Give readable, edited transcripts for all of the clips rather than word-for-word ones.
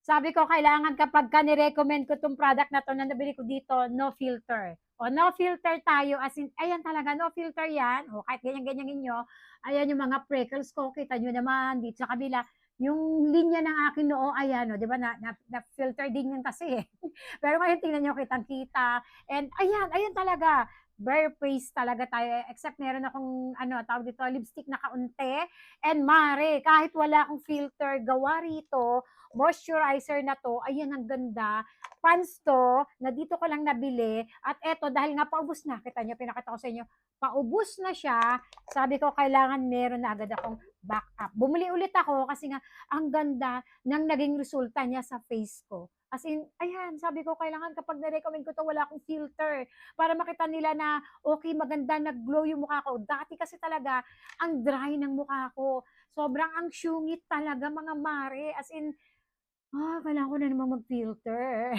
Sabi ko, kailangan kapag ka-recommend ko itong product na to na nabili ko dito, no filter. O, no filter tayo, as in, ayan talaga, no filter yan. O, kahit ganyan-ganyan ninyo, ayan yung mga freckles ko, kita nyo naman, dito sa kabila, yung linya ng aking noo, ayan, o, di ba, na-filter din yun kasi eh. Pero ngayon, tingnan nyo, kitang-kita. And, ayan talaga, bare face talaga tayo, except meron akong, tawag dito, lipstick na kaunti. And mare, kahit wala akong filter, gawa rito, moisturizer na to, ayan ang ganda. Pants to, na dito ko lang nabili. At eto, dahil nga paubos na, kita nyo, pinakita ko sa inyo, paubos na siya, sabi ko, kailangan meron na agad akong backup. Bumili ulit ako kasi nga, ang ganda ng naging resulta niya sa face ko. As in, ayan, sabi ko, kailangan kapag na-recommend ko to, wala akong filter. Para makita nila na, okay, maganda, nag-glow yung mukha ko. Dati kasi talaga, ang dry ng mukha ko. Sobrang ang syungit talaga, mga mare. As in, kailangan ko na naman mag-filter.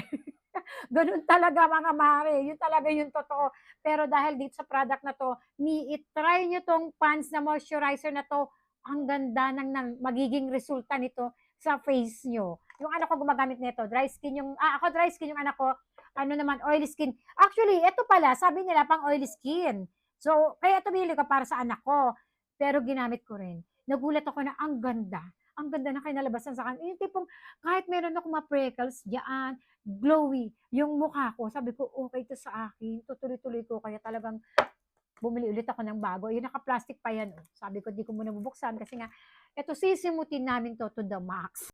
Ganun talaga mga mare. Yun talaga yung totoo. Pero dahil dito sa product na to, i-try nyo tong pants na moisturizer na to. Ang ganda ng magiging resulta nito sa face nyo. Yung anak ko gumagamit nito, dry skin yung, ako dry skin, yung anak ko, ano naman, oily skin. Actually, ito pala, sabi nila pang oily skin. So, kaya ito binili ko para sa anak ko. Pero ginamit ko rin. Nagulat ako na ang ganda. Ang ganda na kinalabasan sa kanya. Yung tipong, kahit meron ako mga freckles, diyan, glowy yung mukha ko. Sabi ko, okay to sa akin. Tutuloy-tuloy ko. Kaya talagang bumili ulit ako ng bago. Yung naka-plastic pa yan. Sabi ko, di ko muna bubuksan kasi nga, eto sisimutin namin to the max.